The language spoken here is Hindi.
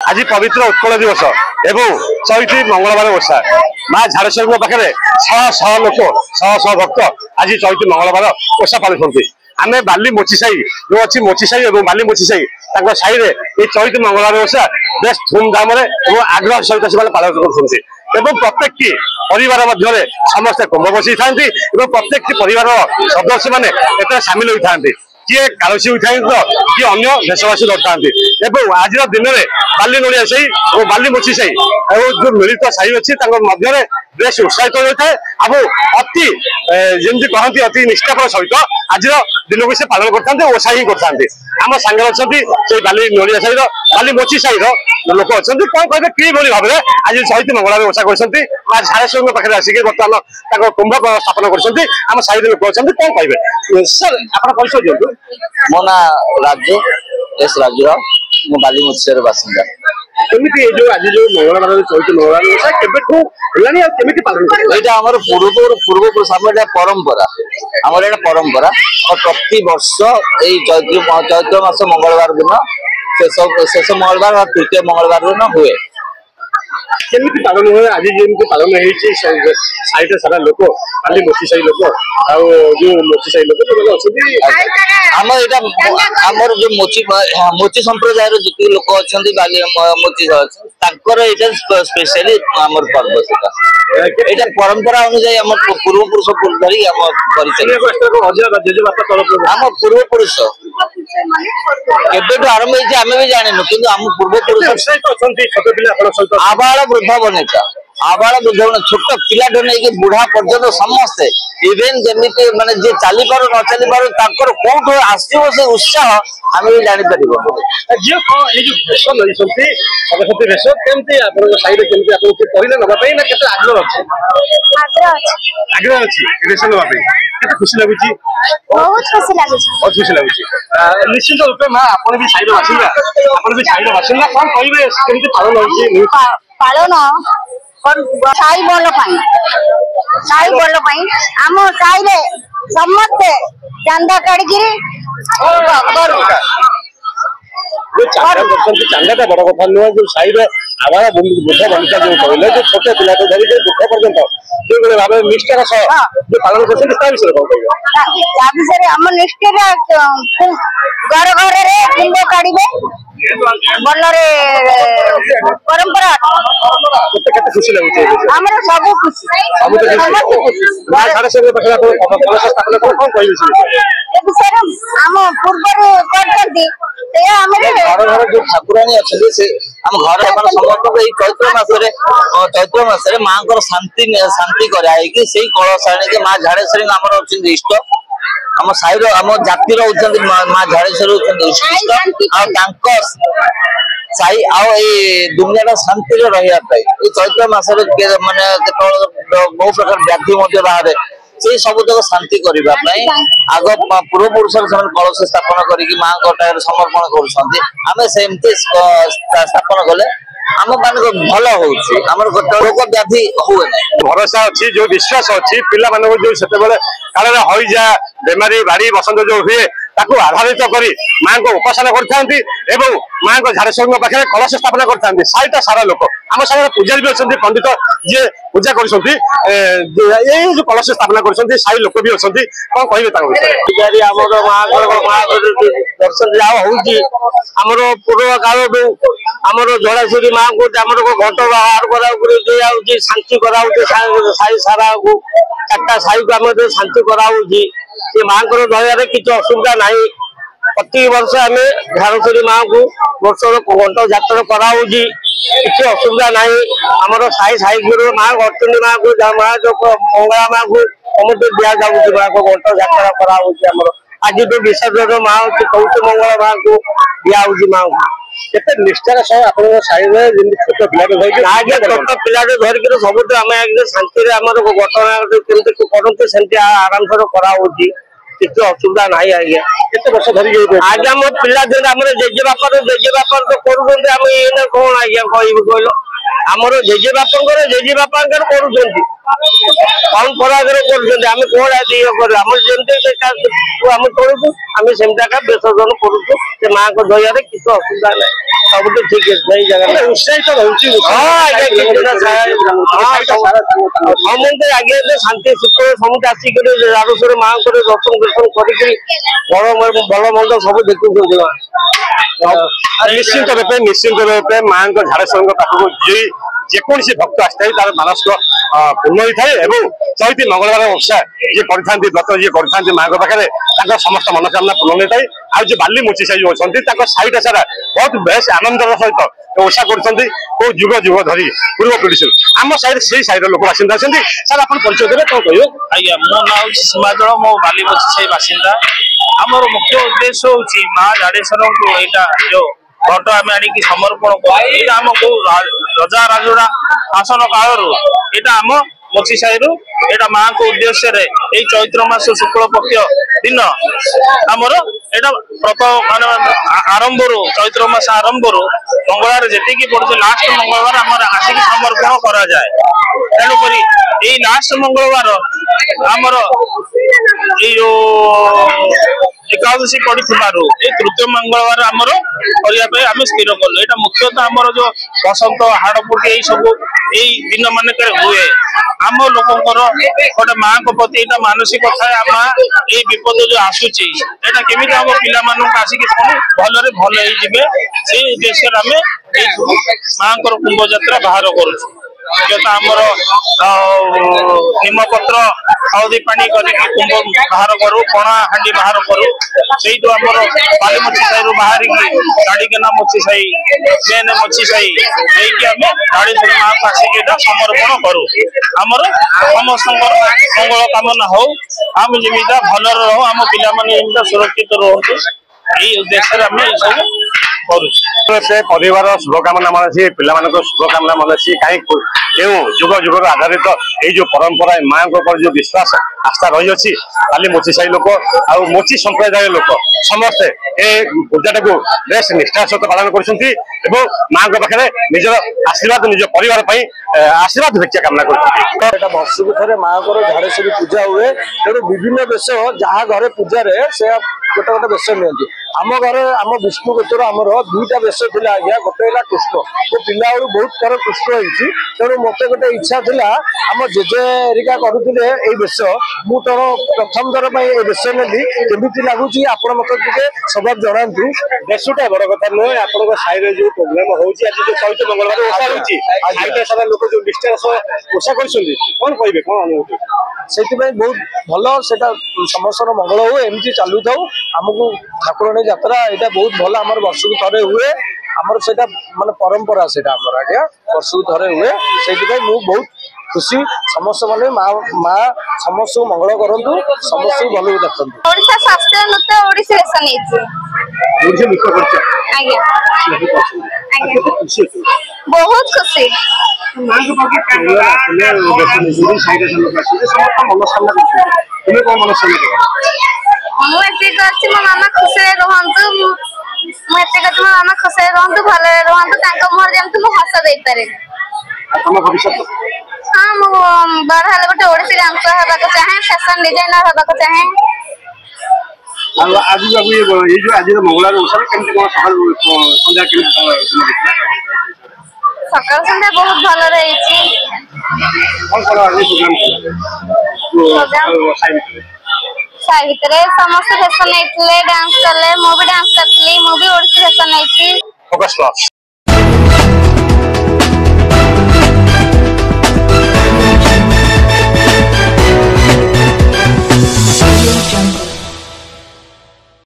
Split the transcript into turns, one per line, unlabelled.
आज पवित्र उत्कल दिवस एवं चैती मंगलवार ओषा माँ झाड़ेश्वरी पाखे शह शह लोक शह शह भक्त आज चैती मंगलवार ओषा पालुंट आम बाली मोचीसाई जो अच्छी मोचीसाई और बाली मोचीसाई साई में ये चैती मंगलवार ओषा बेस धूमधाम आग्रह सहित से पालन कर प्रत्येक परिवार मध्य समस्ते कुंभ बसई था प्रत्येक परिवार सदस्य मैंने सामिल होता किए कालसी होता किए अन्य देशवासी दरता आज दिन में बाली नड़िया साई और बाली मोची साई और जो मिलित साई अच्छी बेस उत्साहित होता है अब अति जमी कहती अति निष्ठापर सहित आज दिन को से पालन करते ओषा ही करते आम सांगे अच्छे बाली नड़िया साई बाली मोची साई लोक अच्छा कौन कहे कि भाव में आज चैती मंगलवार ओषा कर झाड़ेश्वरी पाखे आसिक बर्तमान कुंभ स्थापन कर साई लोक अच्छा कौन कहे सर आप परिचय दिखाँ
मो ना राजू एस राजू मु बाली मुछर बासिंदा
केमिति जो आज जो मंगलवार चैती मंगलवार ओषा केबेठू हेलानी आ केमिति पालन कर
एटा हमर पूर्व पुरुष हमर परंपरा हमर एटा परंपरा और प्रति वर्ष एई चैत्र मास मंगलवार दिन शेष मंगलवार और तृतीय मंगलवार दिन हुए
केमिति पालन हुए आज जेमिति पालन हेछि साइड सारा लोक खाली मोची साई लोक आ जो मोची साई लोक तो अछि
हमर एटा हमर जो मोची संप्रदाय रो जति लोक अछंती बाली मोची तांकर एटा स्पेशली हमर पर्व सेटा एटा परंपरा अनुसार हमर पूर्व पुरुष धरी हम परिचय
जेजे बापा तरफ
हम पूर्व पुरुष केबेटू आरंभ होइछि हमें भी जानिनु किंतु हम पूर्व पुरुष
अछंती छोट पिला आपण सहित
आबाल वृद्ध बनेता आबाल वृद्ध छोट पिला नहीं बुढ़ा पर्यटन समस्ते इवेन जमी माने जे चली पार न चली पार ताकर कोठ आसीबो से उत्साह हम भी जानि परिबो
जे को ए जो भेष लइसंती सरस्वती भेष केमती आपण साइड केमती आपण के पहिले नबा पई ना केते आग्रह अछि आग्रह अछि भेष नबा पई केते खुशी लागुची बहुत खुशी लागुची निश्चित रूपे मां आपण भी साइड बासिंदा आपण भी साइड बासिंदा कोन कहिबे केमती पालन होछि
पालन साई बोल आम साई समस्ते चांदा काढ़ी
चांदा बड़ कथा नुह जो साई आवारा बुद्ध बनिता जो कहले जो छोटे पिला धरिक दुख पर्यंत जो भाव निष्ठार सह जो पालन कर
विषय आम निष्ठा घर घर कुंभ काढ़े भलरे परंपरा
खुशी लगे
हमर सब खुशी आम पूर्व
घर घर जो ठाकुराणी अच्छे से आम घर समस्त चैत्र मास माँ को शांति कराई से कलश आने माँ झाड़ेश्वरी आम अच्छे इष्ट आम साई आम जातिर होती माँ झाड़ेश्वरी इष्ट साई दुनिया शांति रही चैत्र मास माने बहु प्रकार व्याधि बाहर से सब तक शांति करने आग पूर्व पुरुष कलश स्थापन करके माँ समर्पण करमती स्थापन कले आम मान भल हो रोग व्याधि हुए
भरोसा अच्छी जो विश्वास अच्छी पिला जो से काल हईजा बेमारी बाड़ी बसंत जो हुए ताकू आधारित कर माँ को उपासना कर माँ को झाड़ेश्वरी पाखे कलश स्थापना करते साईटा सारा लोक आम सागर पूजारी भी अच्छा पंडित जी पूजा कर कलश स्थापना कर साई लोक भी अच्छा कौन कहे पूजारी माँ दर्शन जहाँ होमर पूर्व काल आमर झाड़ेश्वरी माँ को घट बाहर करा शांति कराऊ साई सारा को चार्टा साई को आम शांति कराऊ माँ को दया किसी असुविधा ना प्रति वर्ष आम झाड़ेश्वरी माँ को वर्ष घंट जातर कराऊ किसी असुविधा ना आमर साई साई गुरु माँ अर्चनी माँ को माँ जो मंगला माँ को समस्त दि जाऊँगी माँ को घंट जातर कराऊ आज जो विसर्जन माँ अच्छी चौथ मंगल माँ को दिखाऊँ माँ को केते निष्ठार सह आपन साई रे जिंदगी छोट पिला धरिक आगे छोट पिला धरिक सब आम शांति आमर घटना केमती करते सेमती आराम से कराऊँगी किसी असुविधा ना आज्ञा केते वर्ष धरिक आज्ञा मो पिला दिन आम जेजे बापा तो करुँच आम ये कौन आज्ञा कह कहल आमर जेजे बापा करुँच कौन परागर करें कौन आम जमी आम चलुचु आम सेमती विसर्जन करुचु से माँ को दया किसी असुविधा ना
सब ठीक है नहीं जगह
उत्साहित रहउची
समझे आगे शांति सुख समझे आसिक राजेश्वरी माँ को दर्शन दर्शन कर भल मंद सब देखुं
निश्चिंत रूपे माँ झाड़ेश्वरी पाखक जेकोसी भक्त आसता तार मानसिक पूर्ण होता है चैती मंगलवार ओषा जी करते व्रत जी करते माँ पाखे समस्त मनोकामना पूर्ण होता है आज जो बाली मुची साई अच्छा साईटा सारा बहुत बेस आनंदर सहित ओषा कर जुग जुग धरी पूर्व पीढ़ी से आम साइड से साइड लोक बासिंदा सर आप परिचय देवे कौन कह
आज्ञा मो ना हूँ सीमाचल मो बाली मुची साई बासिंदा आमर मुख्य उद्देश्य हूँ माँ झाड़ेश्वरी को यहाँ जो घट आम आनिकी समर्पण कर आमको रजा राजुड़ा शासन काल यहाँ आम मोची साई यहाँ माँ को उद्देश्य रे चैत्र मास शुक्ल पक्ष दिन आमर यहाँ व्रत मान आरंभ चैत्र मास आरंभ मंगलवार जी पड़े लास्ट मंगलवार आम आसिक समर्पण करा जाए तेणुक लास्ट मंगलवार आमर जो एकादशी पड़ी तृतीय मंगलवार आमर करने स्थिर कलु यहाँ मुख्यतः आमर जो बसंत हाड़पुटी यही सब यही दिन मानक हुए आम लोकंर गोटे माँ को प्रति यहाँ मानसिक था माँ ये विपद जो आसूची यहाँ केमी हम पिला आसिक भलरे भल से उद्देश्य आम माँ को कुंभ यात्रा बाहर करुँ मुख्यतः आमर निमपत्र हलदी पानी करके कुंभ बाहर करूँ पणा हांडी बाहर करूँ से आमर बाली मुची साई बाहर की गाड़ीकेना मुची साई मेन मुची साई आम झाड़ेश्वरी माँ को आसिक समर्पण करूँ आमर समस्त मंगल कामना हो आम जमी भल रहो आम पिला सुरक्षित रोहतु यही उद्देश्य आम सब
से परिवार शुभकामना मनसी पिला शुभकामना मनसी कहीं क्यों जुग जुग आधारित ये जो परंपरा माँ जो विश्वास आस्था रही खाली मोची साई लोक आ मोची संप्रदाय लोक समस्ते ए पूजाटा को बेस निष्ठार सहित पालन कर माँ पाखे निजर आशीर्वाद निज परिवार आशीर्वाद भिक्षा कामना कर
वर्षक थे माँ को झाड़ेश्वरी पूजा हुए तेणु विभिन्न वेश जहाँ घरे पूजा से गोटे गोटे वेश नि आम घर आम विष्णु गोचर आमर दुईटा वेश थी आज्ञा गोटे कृष्ण मो पिला बेलू बहुत थर कृष्ण होती तेणु मत गोटे इच्छा था आम जेजे एरिका करुले वेश मुझे प्रथम थर पर वेश नेली केमी लगुच आप स्वभाव जनातु
बेशुटा बड़ कथा नुहे आप साई जो प्रोग्राम होती आज जो चैत्र मंगलवार ओषा होती सारा लोक जो निष्ठार ओषा कौन कहे कौन अनुभूति
से बहुत भल से समस्त मंगल हो एमती चलू था आमको ठाकुराणी यात्रा यहाँ बहुत भल आम वर्ष को थे हुए आमर से माने परंपरा से आज्ञा वर्ष को थे हुए से बहुत खुशी समस्त माने माँ समस्त मंगल करूँ समस्त भल देखते
ओडिशा शास्त्रीय नृत्य ओडिशा बहुत खुशी मुझे मो मामा खुशी रुहतु मुझे मो मामा खुशी रुहतु भल रुहतु मुहर जमी मुझे हस दे पारे हाँ मुझे बड़ हेल्ले गोटे ओडिसी डांसर होगा चाहे फैशन डिजाइनर होगा चाहे
आज जो आज मंगलवार ओषा
सकाल संध्या बहुत भल रही साई भितर समस्त फैशन नहीं डांस कले मु भी डांस करती मु भी ओडिसी फैशन नहीं।